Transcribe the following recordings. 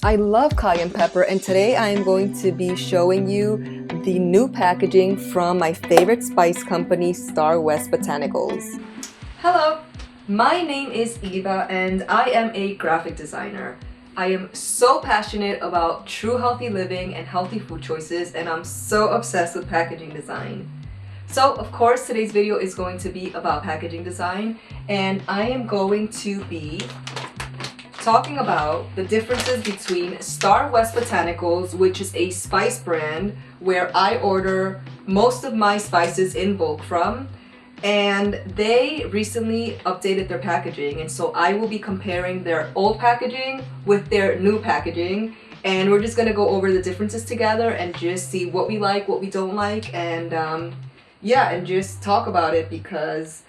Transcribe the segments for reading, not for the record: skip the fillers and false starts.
I love cayenne pepper, and today I am going to be showing you the new packaging from my favorite spice company, Starwest Botanicals. Hello, my name is Eva and I am a graphic designer. I am so passionate about true healthy living and healthy food choices, and I'm so obsessed with packaging design. So of course today's video is going to be about packaging design, and I am going to be talking about the differences between Starwest Botanicals, which is a spice brand where I order most of my spices in bulk from, and they recently updated their packaging, and so I will be comparing their old packaging with their new packaging, and we're just gonna go over the differences together and just see what we like, what we don't like, and yeah, and just talk about it because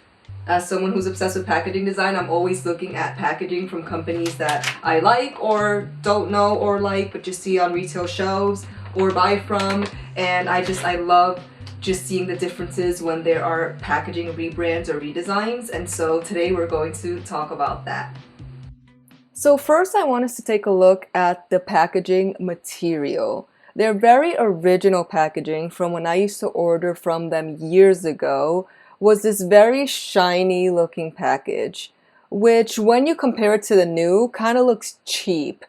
as someone who's obsessed with packaging design, I'm always looking at packaging from companies that I like or don't know or like, but just see on retail shelves or buy from. And I love just seeing the differences when there are packaging rebrands or redesigns. And so today we're going to talk about that. So first I want us to take a look at the packaging material. Their very original packaging from when I used to order from them years ago was this very shiny looking package, which when you compare it to the new kind of looks cheap.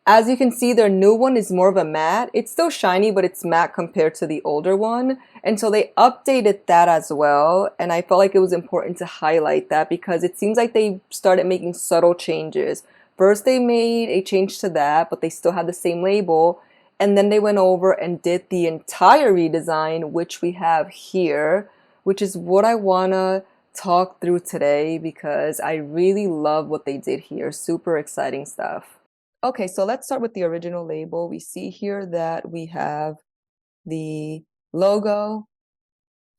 As you can see, their new one is more of a matte. It's still shiny, but it's matte compared to the older one. And so they updated that as well. And I felt like it was important to highlight that because it seems like they started making subtle changes. First, they made a change to that, but they still had the same label. And then they went over and did the entire redesign, which we have here, which is what I want to talk through today because I really love what they did here. Super exciting stuff. Okay, so let's start with the original label. We see here that we have the logo,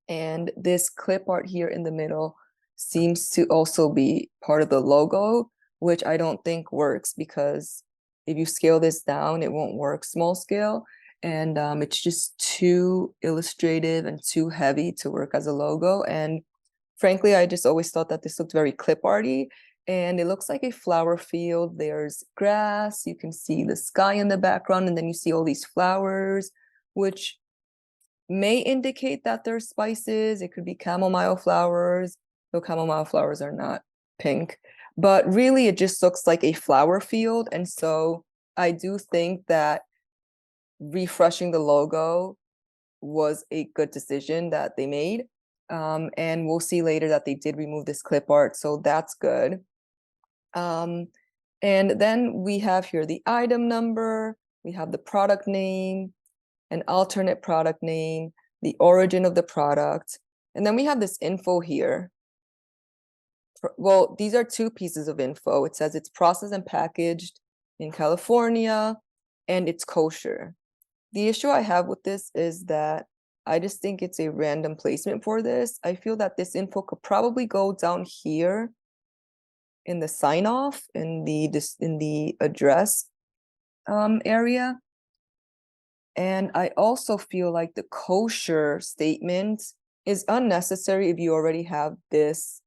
and this clip art here in the middle seems to also be part of the logo, which I don't think works because if you scale this down, it won't work small scale. And it's just too illustrative and too heavy to work as a logo. And frankly, I just always thought that this looked very clip arty. And it looks like a flower field. There's grass, you can see the sky in the background, and then you see all these flowers, which may indicate that they're spices. It could be chamomile flowers, though chamomile flowers are not pink. But really, it just looks like a flower field. And so I do think that refreshing the logo was a good decision that they made. And we'll see later that they did remove this clip art, so that's good. And then we have here the item number, we have the product name, an alternate product name, the origin of the product, and then we have this info here. Well, these are two pieces of info. It says it's processed and packaged in California, and it's kosher. The issue I have with this is that I just think it's a random placement for this. I feel that this info could probably go down here in the sign off in the address area. And I also feel like the kosher statement is unnecessary if you already have this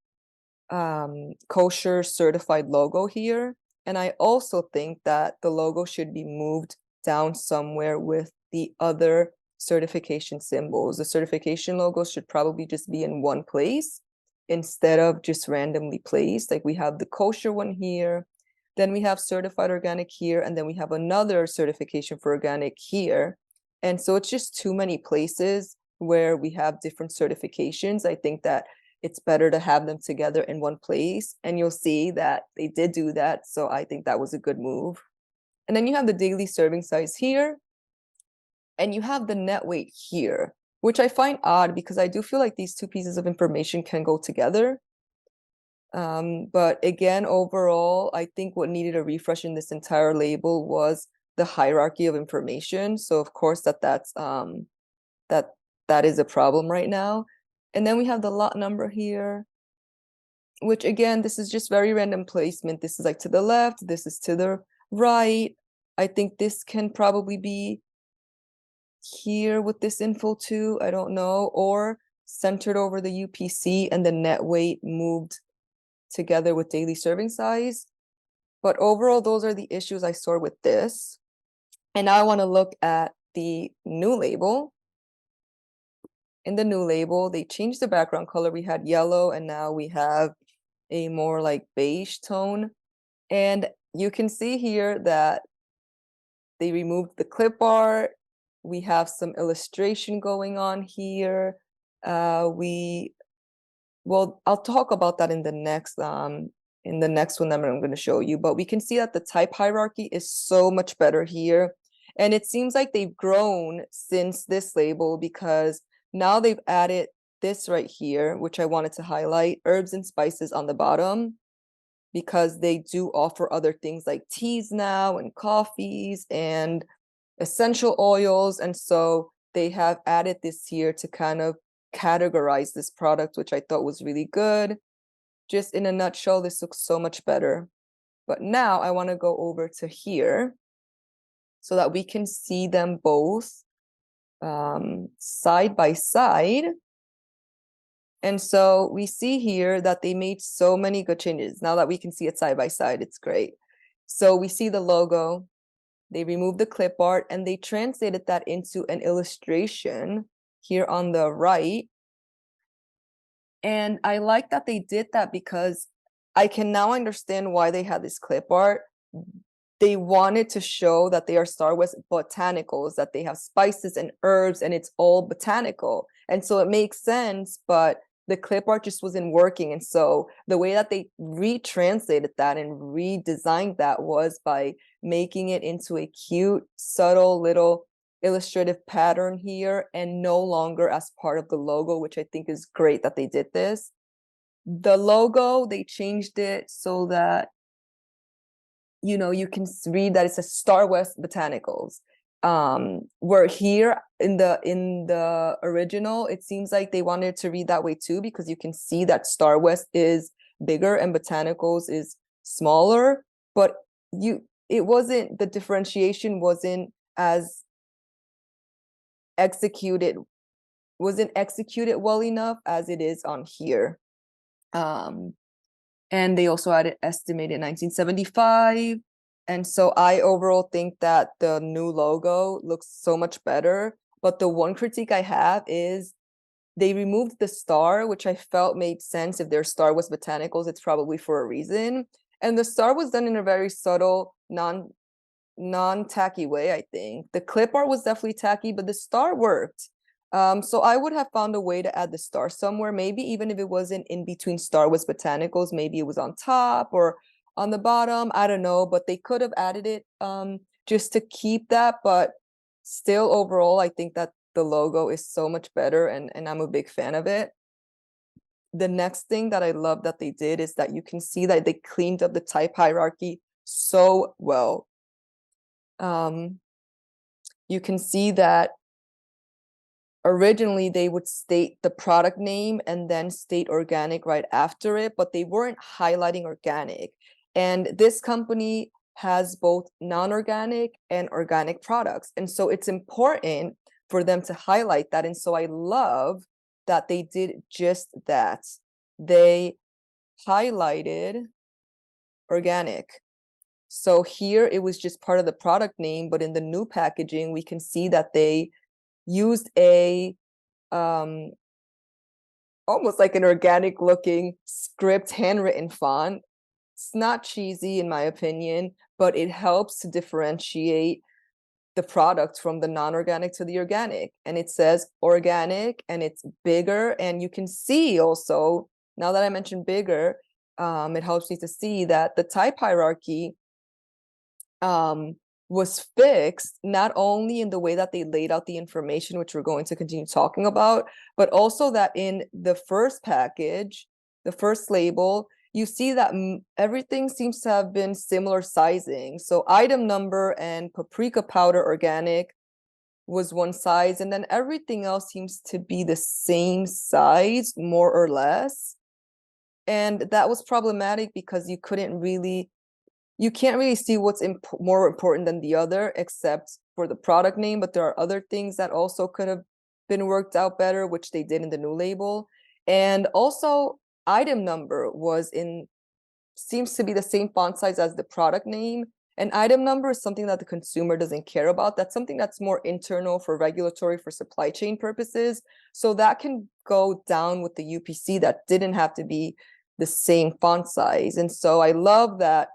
kosher certified logo here. And I also think that the logo should be moved down somewhere with the other certification symbols. The certification logo should probably just be in one place instead of just randomly placed. Like we have the kosher one here, then we have certified organic here, and then we have another certification for organic here. And so it's just too many places where we have different certifications. I think that it's better to have them together in one place, and you'll see that they did do that. So I think that was a good move. And then you have the daily serving size here, and you have the net weight here, which I find odd because I do feel like these two pieces of information can go together. But again, overall, I think what needed a refresh in this entire label was the hierarchy of information. So of course that is a problem right now. And then we have the lot number here, which again, this is just very random placement. This is like to the left, this is to the right. I think this can probably be here with this info too, I don't know, or centered over the UPC and the net weight moved together with daily serving size. But overall, those are the issues I saw with this. And now I want to look at the new label. In the new label, they changed the background color. We had yellow, and now we have a more like beige tone. And you can see here that they removed the clip art. We have some illustration going on here. Well, I'll talk about that in the next one that I'm going to show you. But we can see that the type hierarchy is so much better here. And it seems like they've grown since this label, because now they've added this right here, which I wanted to highlight, herbs and spices on the bottom, because they do offer other things like teas now and coffees and essential oils. And so they have added this here to kind of categorize this product, which I thought was really good. Just in a nutshell, this looks so much better. But now I want to go over to here so that we can see them both side by side. And so we see here that they made so many good changes. Now that we can see it side by side, it's great. So we see the logo, they removed the clip art, and they translated that into an illustration here on the right. And I like that they did that, because I can now understand why they had this clip art. They wanted to show that they are Starwest Botanicals, that they have spices and herbs and it's all botanical. And so it makes sense, but the clip art just wasn't working. And so the way that they retranslated that and redesigned that was by making it into a cute, subtle little illustrative pattern here, and no longer as part of the logo, which I think is great that they did this. The logo, they changed it so that you can read that it's a Starwest Botanicals. Where here in the original, it seems like they wanted to read that way too, because you can see that Starwest is bigger and Botanicals is smaller, but the differentiation wasn't executed well enough as it is on here. And they also had it estimated 1975. And so I overall think that the new logo looks so much better. But the one critique I have is they removed the star, which I felt made sense. If their star was botanicals, it's probably for a reason. And the star was done in a very subtle, non-tacky way, I think. The clip art was definitely tacky, but the star worked. So I would have found a way to add the star somewhere, maybe even if it wasn't in between Starwest Botanicals, maybe it was on top or on the bottom, I don't know, but they could have added it just to keep that. But still, overall, I think that the logo is so much better, and I'm a big fan of it. The next thing that I love that they did is that you can see that they cleaned up the type hierarchy so well. You can see that originally they would state the product name and then state organic right after it, but they weren't highlighting organic. And this company has both non-organic and organic products. And so it's important for them to highlight that. And so I love that they did just that. They highlighted organic. So here it was just part of the product name, but in the new packaging, we can see that they used a almost like an organic looking script handwritten font. It's not cheesy in my opinion, but it helps to differentiate the product from the non-organic to the organic. And it says organic and it's bigger. And you can see also, now that I mentioned bigger, it helps me to see that the type hierarchy was fixed, not only in the way that they laid out the information, which we're going to continue talking about, but also that in the first package, the first label, you see that everything seems to have been similar sizing. So item number and paprika powder organic was one size, and then everything else seems to be the same size, more or less. And that was problematic because you can't really see what's more important than the other, except for the product name. But there are other things that also could have been worked out better, which they did in the new label. And also item number seems to be the same font size as the product name. An item number is something that the consumer doesn't care about. That's something that's more internal for regulatory, for supply chain purposes. So that can go down with the UPC. That didn't have to be the same font size. And so I love that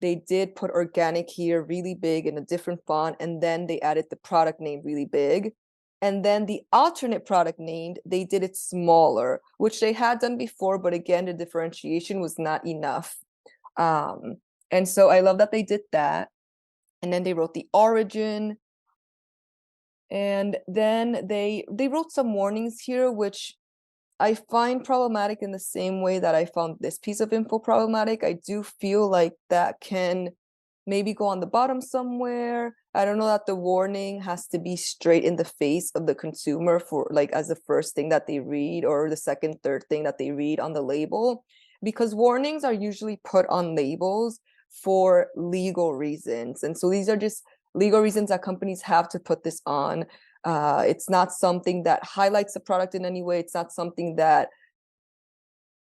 they did put organic here really big in a different font, and then they added the product name really big. And then the alternate product name, they did it smaller, which they had done before, but again, the differentiation was not enough. And so I love that they did that. And then they wrote the origin. And then they wrote some warnings here, which I find problematic in the same way that I found this piece of info problematic. I do feel like that can maybe go on the bottom somewhere. I don't know that the warning has to be straight in the face of the consumer for like as the first thing that they read or the second, third thing that they read on the label, because warnings are usually put on labels for legal reasons. And so these are just legal reasons that companies have to put this on. It's not something that highlights the product in any way. It's not something that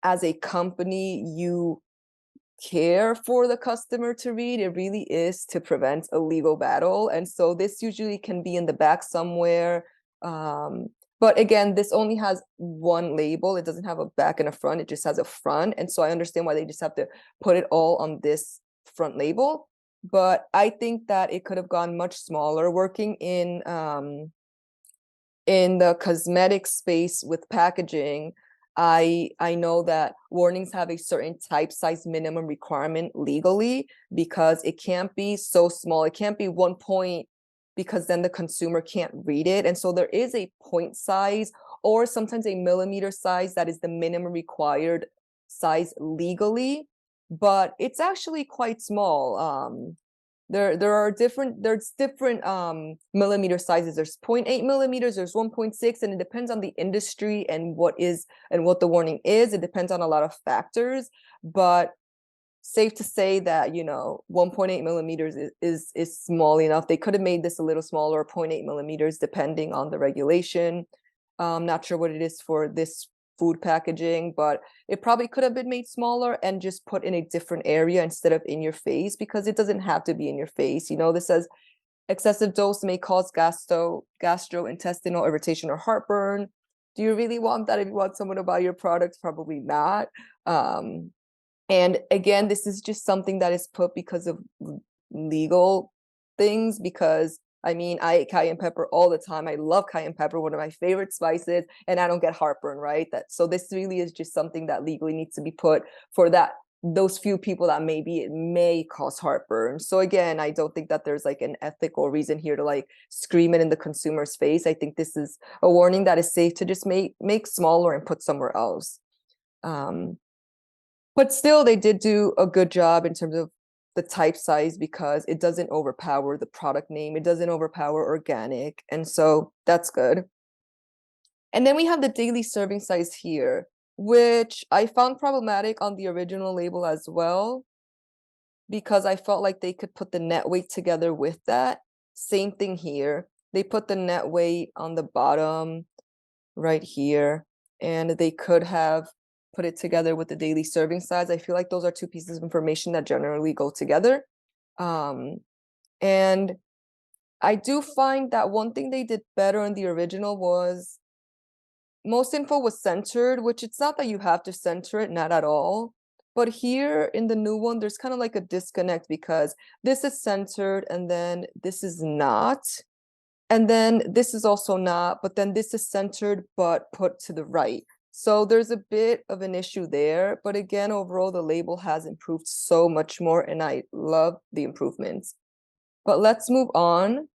as a company you care for the customer to read. It really is to prevent a legal battle. And so this usually can be in the back somewhere. But again, this only has one label. It doesn't have a back and a front. It just has a front. And so I understand why they just have to put it all on this front label. But I think that it could have gone much smaller. Working in the cosmetic space with packaging, I know that warnings have a certain type size minimum requirement legally, because it can't be so small. It can't be 1 point, because then the consumer can't read it. And so there is a point size or sometimes a millimeter size that is the minimum required size legally, but it's actually quite small. There's different millimeter sizes. There's 0.8 millimeters, there's 1.6, and it depends on the industry and what the warning is. It depends on a lot of factors, but safe to say that 1.8 millimeters is small enough. They could have made this a little smaller, 0.8 millimeters, depending on the regulation. I'm not sure what it is for this food packaging, but it probably could have been made smaller and just put in a different area instead of in your face, because it doesn't have to be in your face. This says excessive dose may cause gastrointestinal irritation or heartburn. Do you really want that if you want someone to buy your product? Probably not. And again, this is just something that is put because of legal things, because I mean, I eat cayenne pepper all the time. I love cayenne pepper, one of my favorite spices, and I don't get heartburn, right? So this really is just something that legally needs to be put for those few people that maybe it may cause heartburn. So again, I don't think that there's like an ethical reason here to like scream it in the consumer's face. I think this is a warning that is safe to just make smaller and put somewhere else. But still, they did do a good job in terms of the type size, because it doesn't overpower the product name. It doesn't overpower organic. And so that's good. And then we have the daily serving size here, which I found problematic on the original label as well, because I felt like they could put the net weight together with that. Same thing here. They put the net weight on the bottom right here, and they could have put it together with the daily serving size. I feel like those are two pieces of information that generally go together. And I do find that one thing they did better in the original was most info was centered, which it's not that you have to center it, not at all. But here in the new one, there's kind of like a disconnect, because this is centered and then this is not. And then this is also not, but then this is centered but put to the right. So there's a bit of an issue there. But again, overall, the label has improved so much more, and I love the improvements. But let's move on.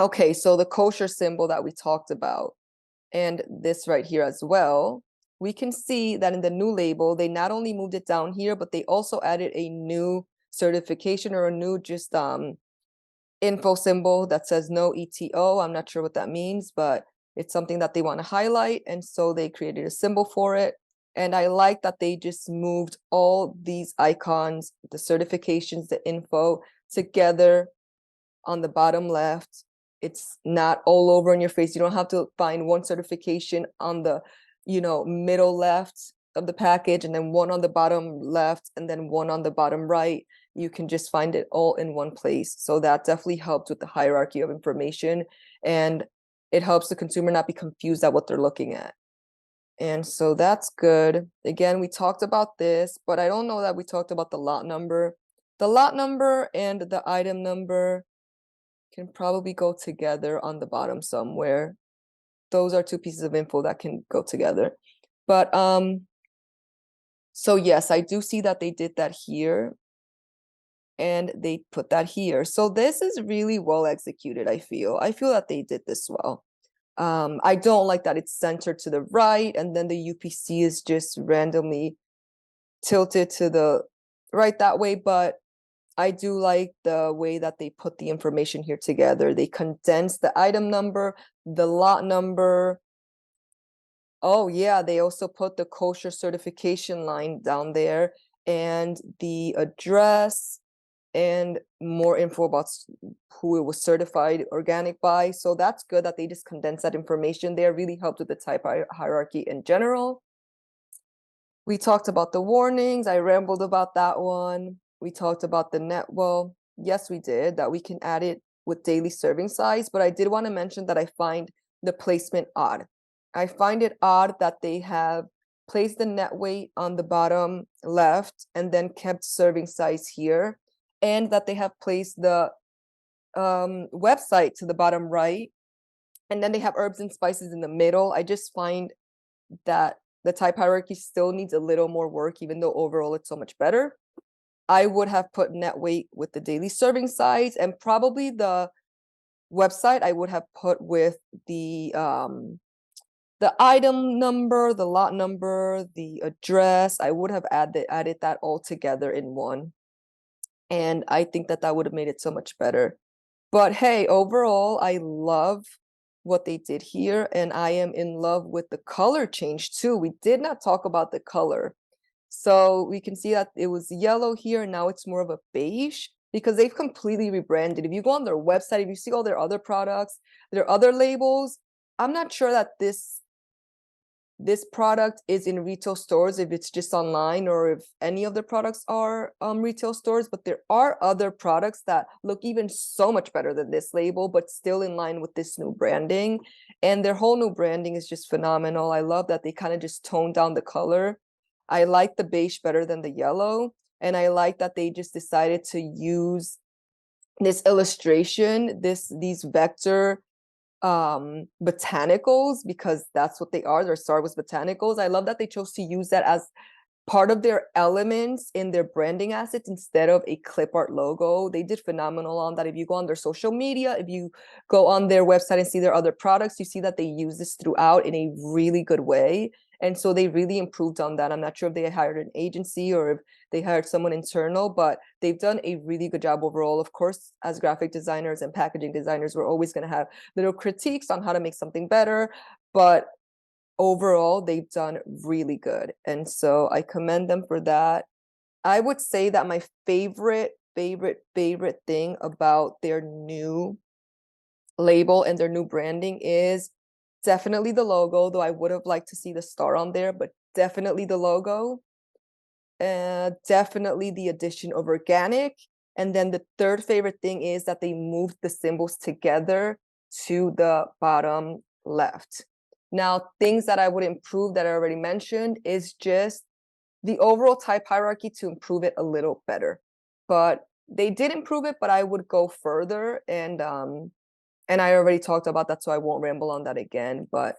Okay, so the kosher symbol that we talked about, and this right here as well, we can see that in the new label, they not only moved it down here, but they also added a new certification or a new just info symbol that says no ETO. I'm not sure what that means, but it's something that they want to highlight. And so they created a symbol for it. And I like that they just moved all these icons, the certifications, the info together on the bottom left. It's not all over in your face. You don't have to find one certification on the, middle left of the package, and then one on the bottom left, and then one on the bottom right. you can just find it all in one place. So that definitely helps with the hierarchy of information, and it helps the consumer not be confused at what they're looking at. And so that's good. Again, we talked about this, but I don't know that we talked about the lot number. The lot number and the item number can probably go together on the bottom somewhere. Those are two pieces of info that can go together. But so yes, I do see that they did that here, and they put that here. So this is really well executed, I feel. I feel that they did this well. I don't like that it's centered to the right, and then the UPC is just randomly tilted to the right that way, but I do like the way that they put the information here together. They condense the item number, the lot number. Oh yeah, they also put the kosher certification line down there, and the address, and more info about who it was certified organic by. So that's good that they just condensed that information there. Really helped with the type hierarchy in general. We talked about the warnings. I rambled about that one. We talked about the net. Well, yes, we did, that we can add it with daily serving size, but I did want to mention that I find the placement odd. I find it odd that they have placed the net weight on the bottom left and then kept serving size here, and that they have placed the website to the bottom right, and then they have herbs and spices in the middle. I just find that the type hierarchy still needs a little more work, even though overall it's so much better. I would have put net weight with the daily serving size, and probably the website I would have put with the item number, the lot number, the address. I would have added that all together in one. And I think that would have made it so much better. But hey, overall, I love what they did here, and I am in love with the color change too. We did not talk about the color. So we can see that it was yellow here, and now it's more of a beige, because they've completely rebranded. If you go on their website, if you see all their other products, their other labels, I'm not sure that this product is in retail stores, if it's just online, or if any of the products are retail stores. But there are other products that look even so much better than this label, but still in line with this new branding. And their whole new branding is just phenomenal. I love that they kind of just toned down the color. I like the beige better than the yellow, and I like that they just decided to use this illustration, these vector botanicals, because that's what they are. They're Starwest Botanicals. I love that they chose to use that as part of their elements in their branding assets instead of a clip art logo. They did phenomenal on that. If you go on their social media, if you go on their website and see their other products, you see that they use this throughout in a really good way. And so they really improved on that. I'm not sure if they hired an agency or if they hired someone internal, but they've done a really good job overall. Of course, as graphic designers and packaging designers, we're always going to have little critiques on how to make something better, but overall they've done really good. And so I commend them for that. I would say that my favorite thing about their new label and their new branding is definitely the logo, though I would have liked to see the star on there, but definitely the logo. Definitely the addition of organic. And then the third favorite thing is that they moved the symbols together to the bottom left. Now, things that I would improve that I already mentioned is just the overall type hierarchy, to improve it a little better. But they did improve it, but I would go further, and I already talked about that, so I won't ramble on that again. But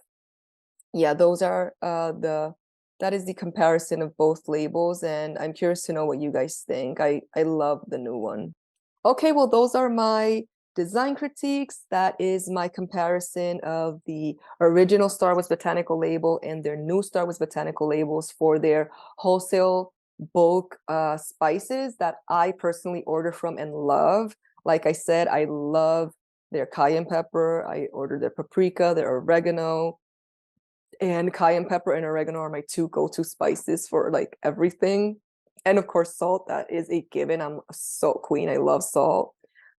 yeah, those are that is the comparison of both labels, and I'm curious to know what you guys think. I love the new one. Okay, well, those are my design critiques. That is my comparison of the original Starwest Botanical label and their new Starwest Botanical labels for their wholesale bulk spices that I personally order from and love. Like I said, I love their cayenne pepper. I order their paprika, their oregano, and cayenne pepper and oregano are my two go-to spices for like everything. And of course, salt, that is a given. I'm a salt queen. I love salt.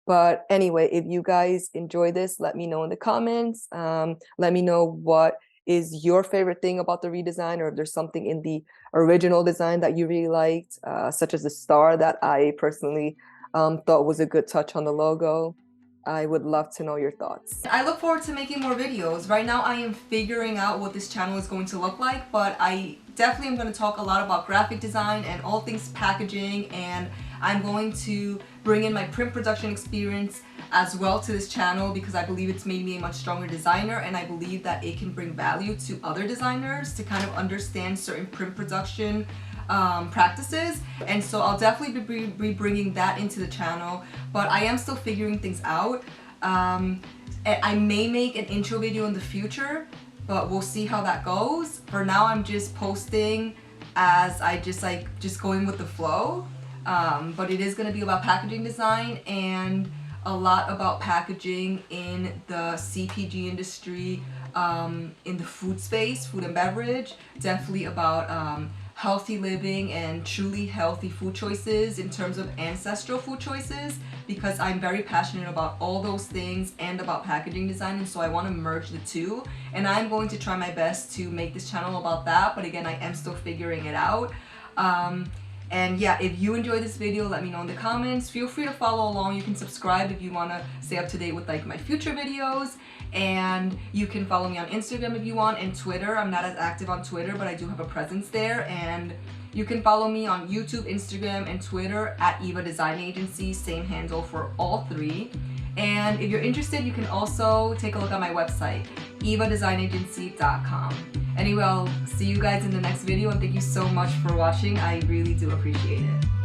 But anyway, if you guys enjoy this, let me know in the comments. Let me know what is your favorite thing about the redesign, or if there's something in the original design that you really liked, such as the star that I personally thought was a good touch on the logo. I would love to know your thoughts. I look forward to making more videos. Right now I am figuring out what this channel is going to look like, but I definitely am going to talk a lot about graphic design and all things packaging, and I'm going to bring in my print production experience as well to this channel because I believe it's made me a much stronger designer, and I believe that it can bring value to other designers to kind of understand certain print production practices. And so I'll definitely be bringing that into the channel, but I am still figuring things out. I may make an intro video in the future, but we'll see how that goes. For now, I'm just posting as I just going with the flow. But it is going to be about packaging design and a lot about packaging in the CPG industry, in the food space, food and beverage. Definitely about healthy living and truly healthy food choices in terms of ancestral food choices, because I'm very passionate about all those things and about packaging design, and so I want to merge the two, and I'm going to try my best to make this channel about that, but again, I am still figuring it out. And yeah, if you enjoyed this video, let me know in the comments. Feel free to follow along. You can subscribe if you want to stay up to date with like my future videos. And you can follow me on Instagram if you want, and Twitter. I'm not as active on Twitter, but I do have a presence there. And you can follow me on YouTube, Instagram, and Twitter at Eva Design Agency. Same handle for all three. And if you're interested, you can also take a look at my website, evadesignagency.com. Anyway, I'll see you guys in the next video, and thank you so much for watching. I really do appreciate it.